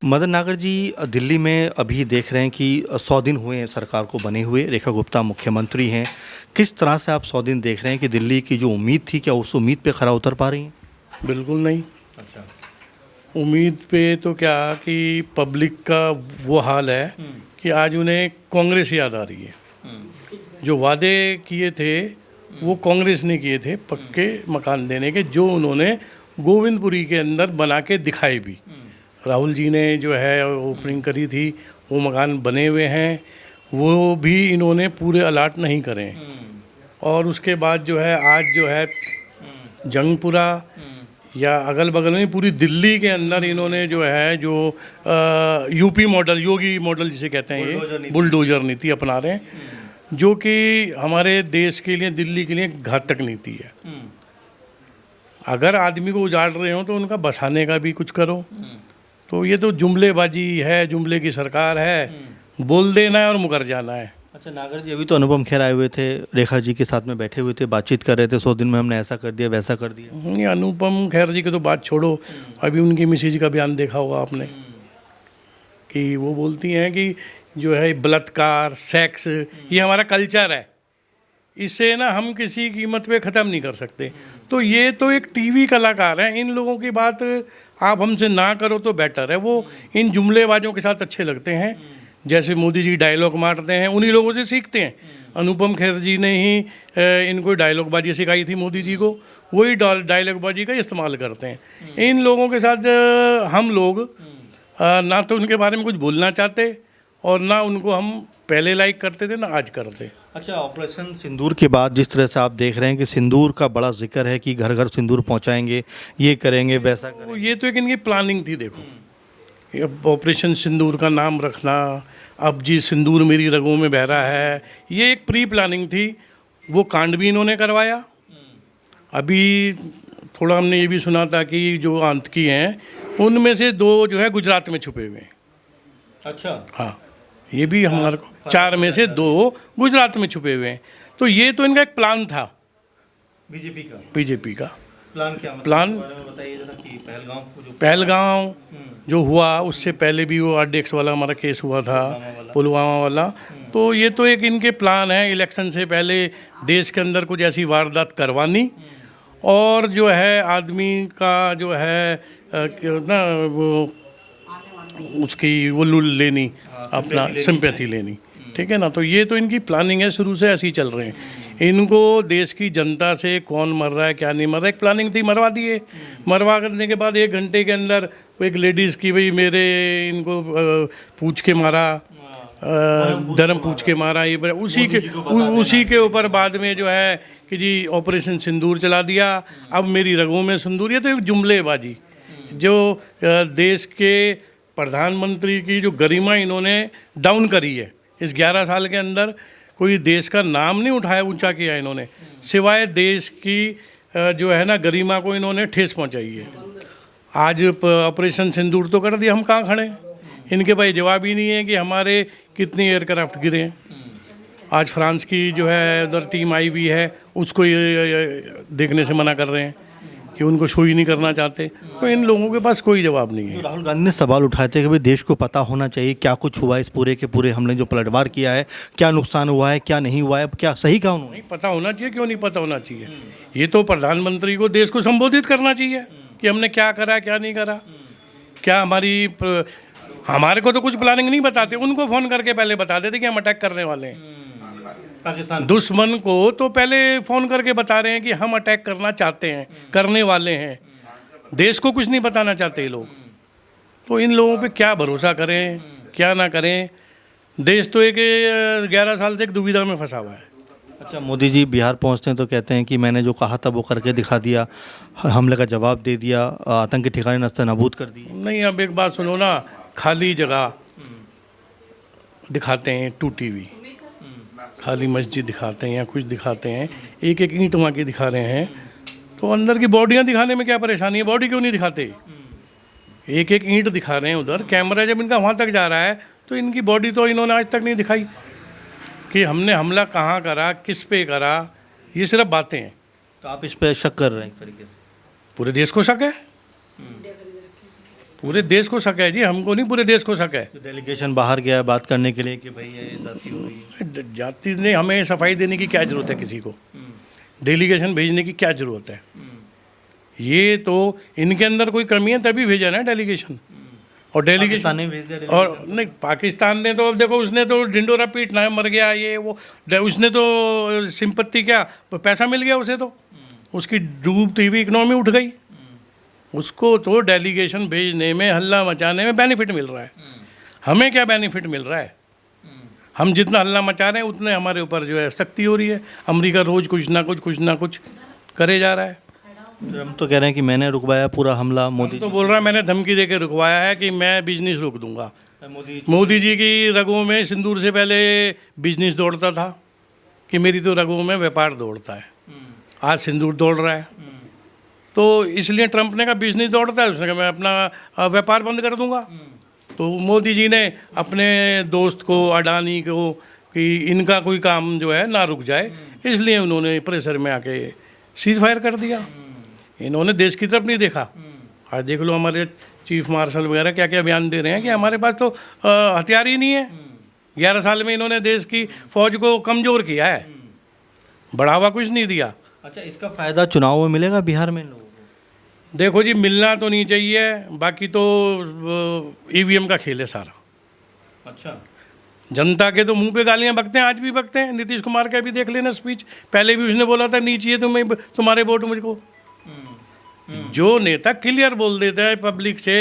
मदन नागर जी, दिल्ली में अभी देख रहे हैं कि 100 दिन हुए हैं सरकार को बने हुए, रेखा गुप्ता मुख्यमंत्री हैं। किस तरह से आप 100 दिन देख रहे हैं कि दिल्ली की जो उम्मीद थी, क्या उस उम्मीद पे खरा उतर पा रही हैं? बिल्कुल नहीं। अच्छा। उम्मीद पे तो क्या कि पब्लिक का वो हाल है कि आज उन्हें कांग्रेस याद आ रही है। जो वादे किए थे वो कांग्रेस ने किए थे, पक्के मकान देने के, जो उन्होंने गोविंदपुरी के अंदर बना के दिखाए भी। राहुल जी ने जो है ओपनिंग करी थी, वो मकान बने हुए हैं, वो भी इन्होंने पूरे अलाट नहीं करे। और उसके बाद जो है आज जो है जंगपुरा या अगल बगल में पूरी दिल्ली के अंदर इन्होंने जो है जो यूपी मॉडल, योगी मॉडल जिसे कहते हैं, ये बुलडोजर नीति अपना रहे हैं, जो कि हमारे देश के लिए, दिल्ली के लिए घातक नीति है। अगर आदमी को उजाड़ रहे हो तो उनका बसाने का भी कुछ करो। तो ये तो जुमलेबाजी है, जुमले की सरकार है, बोल देना है और मुकर जाना है। अच्छा नागर जी, अभी तो अनुपम खेर आए हुए थे, रेखा जी के साथ में बैठे हुए थे, बातचीत कर रहे थे, 100 दिन में हमने ऐसा कर दिया, वैसा कर दिया। ये अनुपम खेर जी की तो बात छोड़ो, अभी उनकी मिसेज जी का बयान देखा होगा आपने कि वो बोलती हैं कि जो है बलात्कार, सेक्स, ये हमारा कल्चर है, इसे ना हम किसी कीमत पे ख़त्म नहीं कर सकते। तो ये तो एक टीवी कलाकार हैं, इन लोगों की बात आप हमसे ना करो तो बेटर है। वो इन जुमलेबाजों के साथ अच्छे लगते हैं, जैसे मोदी जी डायलॉग मारते हैं, उन्हीं लोगों से सीखते हैं। अनुपम खेर जी ने ही इनको डायलॉगबाजी सिखाई थी मोदी जी को, वही डायलॉगबाजी का इस्तेमाल करते हैं। इन लोगों के साथ हम लोग ना तो उनके बारे में कुछ बोलना चाहते और ना उनको हम पहले लाइक करते थे, ना आज करते। अच्छा, ऑपरेशन सिंदूर के बाद जिस तरह से आप देख रहे हैं कि सिंदूर का बड़ा जिक्र है कि घर घर सिंदूर पहुंचाएंगे, ये करेंगे, वैसा करेंगे, ये तो एक इनकी प्लानिंग थी। देखो, ये ऑपरेशन सिंदूर का नाम रखना, अब जी सिंदूर मेरी रगों में बह रहा है, ये एक प्री प्लानिंग थी। वो कांड भी इन्होंने करवाया। अभी थोड़ा हमने ये भी सुना था कि जो आतंकी हैं उनमें से 2 जो है गुजरात में छुपे हुए हैं। अच्छा। हाँ, ये भी हमारे को 4 में से 2 गुजरात में छुपे हुए हैं। तो ये तो इनका एक प्लान था, बीजेपी का प्लान। क्या प्लान बताइए जरा कि पहलगांव जो हुआ, उससे पहले भी वो RDX वाला हमारा केस हुआ था, पुलवामा वाला। तो ये तो एक इनके प्लान है, इलेक्शन से पहले देश के अंदर कुछ ऐसी वारदात करवानी और जो है आदमी का जो है ना वो उसकी वो लेनी, अपना सिंपैथी लेनी। ठीक है ना। तो ये तो इनकी प्लानिंग है, शुरू से ऐसे ही चल रहे हैं। इनको देश की जनता से कौन मर रहा है, क्या नहीं मर रहा है, एक प्लानिंग थी, मरवा दिए। मरवा करने के बाद 1 घंटे के अंदर एक लेडीज़ की, भाई मेरे इनको पूछ के मारा, धर्म पूछ के मारा, ये उसी के ऊपर बाद में जो है कि जी ऑपरेशन सिंदूर चला दिया, अब मेरी रगों में सिंदूर। ये तो एक जुमलेबाजी, जो देश के प्रधानमंत्री की जो गरिमा इन्होंने डाउन करी है। इस 11 साल के अंदर कोई देश का नाम नहीं उठाया, ऊंचा किया इन्होंने, सिवाय देश की जो है ना गरिमा को इन्होंने ठेस पहुंचाई है। आज ऑपरेशन सिंदूर तो कर दिया, हम कहाँ खड़े हैं? इनके पास जवाब ही नहीं है कि हमारे कितने एयरक्राफ्ट गिरे हैं। आज फ्रांस की जो है उधर टीम आई हुई है, उसको ये देखने से मना कर रहे हैं कि उनको शो ही नहीं करना चाहते। तो इन लोगों के पास कोई जवाब नहीं है। तो राहुल गांधी ने सवाल उठाए थे कि भाई देश को पता होना चाहिए क्या कुछ हुआ इस पूरे के पूरे हमने जो पलटवार किया है, क्या नुकसान हुआ है, क्या नहीं हुआ है, क्या सही कहा उन्होंने? नहीं पता होना चाहिए, क्यों नहीं पता होना चाहिए? ये तो प्रधानमंत्री को देश को संबोधित करना चाहिए कि हमने क्या करा, क्या नहीं करा, क्या हमारे को तो कुछ प्लानिंग नहीं बताते, उनको फ़ोन करके पहले बता देते कि हम अटैक करने वाले हैं। पाकिस्तान दुश्मन को तो पहले फ़ोन करके बता रहे हैं कि हम अटैक करना चाहते हैं, करने वाले हैं। देश को कुछ नहीं बताना चाहते ये लोग। तो इन लोगों पे क्या भरोसा करें, क्या ना करें? देश तो एक 11 साल से एक दुविधा में फंसा हुआ है। अच्छा, मोदी जी बिहार पहुंचते हैं तो कहते हैं कि मैंने जो कहा था वो करके दिखा दिया, हमले का जवाब दे दिया, आतंकी ठिकाने नस्तानाबूद कर दिए। नहीं, अब एक बात सुनो ना, खाली जगह दिखाते हैं, टूटी हुई खाली मस्जिद दिखाते हैं या कुछ दिखाते हैं, एक एक ईंट वहाँ की दिखा रहे हैं, तो अंदर की बॉडियाँ दिखाने में क्या परेशानी है? बॉडी क्यों नहीं दिखाते? एक एक ईंट दिखा रहे हैं उधर, कैमरा जब इनका वहाँ तक जा रहा है तो इनकी बॉडी तो इन्होंने आज तक नहीं दिखाई कि हमने हमला कहाँ करा, किस पे करा। ये सिर्फ बातें हैं। तो आप इस पर शक कर रहे हैं एक तरीके से? पूरे देश को शक है, पूरे देश को शक है जी, हमको नहीं, पूरे देश को शक है। तो डेलीगेशन बाहर गया है बात करने के लिए कि भाई ये जाति हो रही है। जाति ने हमें सफाई देने की क्या ज़रूरत है किसी को, डेलीगेशन भेजने की क्या ज़रूरत है? ये तो इनके अंदर कोई कमी है तभी भेजा ना डेलीगेशन। और डेलीगेशन पाकिस्तान ने भेज दिया और नहीं, पाकिस्तान ने तो अब देखो, उसने तो ढिंडोरा पीटना है, मर गया ये वो, उसने तो सिंपत्ति क्या, पैसा मिल गया उसे, तो उसकी डूबती हुई इकनॉमी उठ गई। उसको तो डेलीगेशन भेजने में, हल्ला मचाने में बेनिफिट मिल रहा है। हमें क्या बेनिफिट मिल रहा है? हम जितना हल्ला मचा रहे हैं उतने हमारे ऊपर जो है सख्ती हो रही है। अमेरिका रोज़ कुछ ना कुछ करे जा रहा है। हम तो कह रहे हैं कि मैंने रुकवाया पूरा हमला, मोदी तो बोल रहा है मैंने धमकी दे के रुकवाया है कि मैं बिजनेस रोक दूंगा। मोदी मोदी जी की रगों में सिंदूर से पहले बिजनेस दौड़ता था कि मेरी तो रगों में व्यापार दौड़ता है, आज सिंदूर दौड़ रहा है। तो इसलिए ट्रंप ने कहा बिजनेस दौड़ता है, उसने कहा मैं अपना व्यापार बंद कर दूंगा। तो मोदी जी ने अपने दोस्त को, अडानी को, कि इनका कोई काम जो है ना रुक जाए, इसलिए उन्होंने प्रेशर में आके सीज फायर कर दिया। इन्होंने देश की तरफ नहीं देखा। आज देख लो हमारे चीफ मार्शल वगैरह क्या क्या बयान दे रहे हैं कि हमारे पास तो हथियार ही नहीं है। 11 साल में इन्होंने देश की फौज को कमज़ोर किया है, बढ़ावा कुछ नहीं दिया। अच्छा, इसका फ़ायदा चुनाव में मिलेगा बिहार में लोगों को? देखो जी, मिलना तो नहीं चाहिए, बाकी तो ईवीएम का खेल है सारा। अच्छा, जनता के तो मुंह पे गालियां बकते हैं, आज भी बकते हैं। नीतीश कुमार का भी देख लेना स्पीच, पहले भी उसने बोला था नहीं चाहिए तुम्हें तुम्हारे वोट मुझको। जो नेता क्लियर बोल देता है पब्लिक से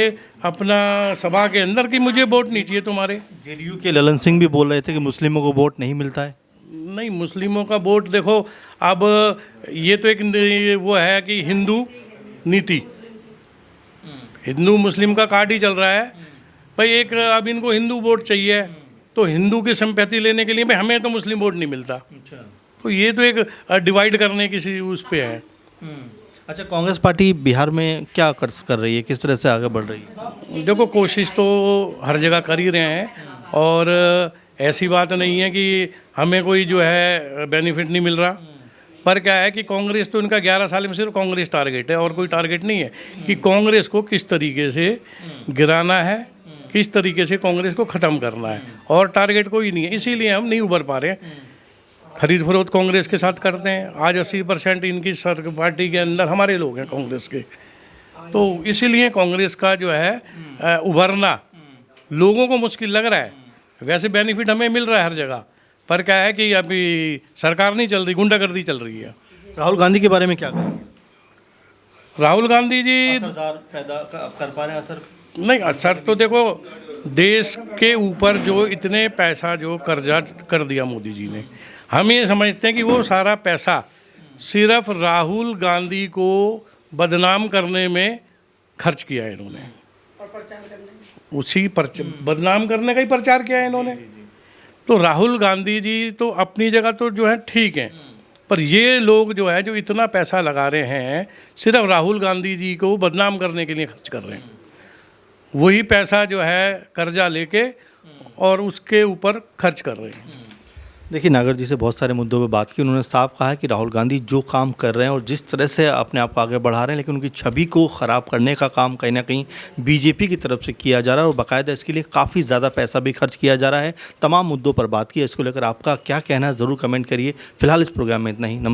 अपना सभा के अंदर कि मुझे वोट नहीं चाहिए तुम्हारे। जेडीयू के ललन सिंह भी बोल रहे थे कि मुस्लिमों को वोट नहीं मिलता है। नहीं, मुस्लिमों का वोट देखो, अब ये तो एक वो है कि हिंदू नीति, हिंदू मुस्लिम का कार्ड ही चल रहा है भाई। एक अब इनको हिंदू वोट चाहिए, तो हिंदू की संपत्ति लेने के लिए भाई हमें तो मुस्लिम वोट नहीं मिलता। तो ये तो एक डिवाइड करने की उस पे है। अच्छा, कांग्रेस पार्टी बिहार में क्या कर रही है, किस तरह से आगे बढ़ रही है? देखो, कोशिश तो हर जगह कर ही रहे हैं, और ऐसी बात नहीं है कि हमें कोई जो है बेनिफिट नहीं मिल रहा। पर क्या है कि कांग्रेस तो इनका 11 साल में सिर्फ कांग्रेस टारगेट है, और कोई टारगेट नहीं है कि कांग्रेस को किस तरीके से गिराना है, किस तरीके से कांग्रेस को ख़त्म करना है, और टारगेट कोई नहीं है। इसीलिए हम नहीं उभर पा रहे हैं। खरीद फरोख्त कांग्रेस के साथ करते हैं, आज 80% इनकी पार्टी के अंदर हमारे लोग हैं कांग्रेस के। तो इसीलिए कांग्रेस का जो है उभरना लोगों को मुश्किल लग रहा है। वैसे बेनिफिट हमें मिल रहा है हर जगह, पर क्या है कि अभी सरकार नहीं चल रही, गुंडागर्दी चल रही है। राहुल गांधी के बारे में क्या कहेंगे? राहुल गांधी जी असरदार पैदा कर पा रहे हैं असर? नहीं, असर तो देखो, देश के ऊपर जो इतने पैसा जो कर्जा कर दिया मोदी जी ने, हम ये समझते हैं कि वो सारा पैसा सिर्फ राहुल गांधी को बदनाम करने में खर्च किया है इन्होंने, उसी बदनाम करने का ही प्रचार किया है इन्होंने। तो राहुल गांधी जी तो अपनी जगह तो जो है ठीक हैं, पर ये लोग जो है जो इतना पैसा लगा रहे हैं सिर्फ राहुल गांधी जी को बदनाम करने के लिए खर्च कर रहे हैं। वही पैसा जो है कर्जा लेके और उसके ऊपर खर्च कर रहे हैं। देखिए, नागर जी से बहुत सारे मुद्दों पे बात की। उन्होंने साफ कहा कि राहुल गांधी जो काम कर रहे हैं और जिस तरह से अपने आप को आगे बढ़ा रहे हैं, लेकिन उनकी छवि को ख़राब करने का काम कहीं ना कहीं बीजेपी की तरफ से किया जा रहा है, और बाकायदा इसके लिए काफ़ी ज़्यादा पैसा भी खर्च किया जा रहा है। तमाम मुद्दों पर बात की है। इसको लेकर आपका क्या कहना है ज़रूर कमेंट करिए। फिलहाल इस प्रोग्राम में इतना ही। नमस्कार।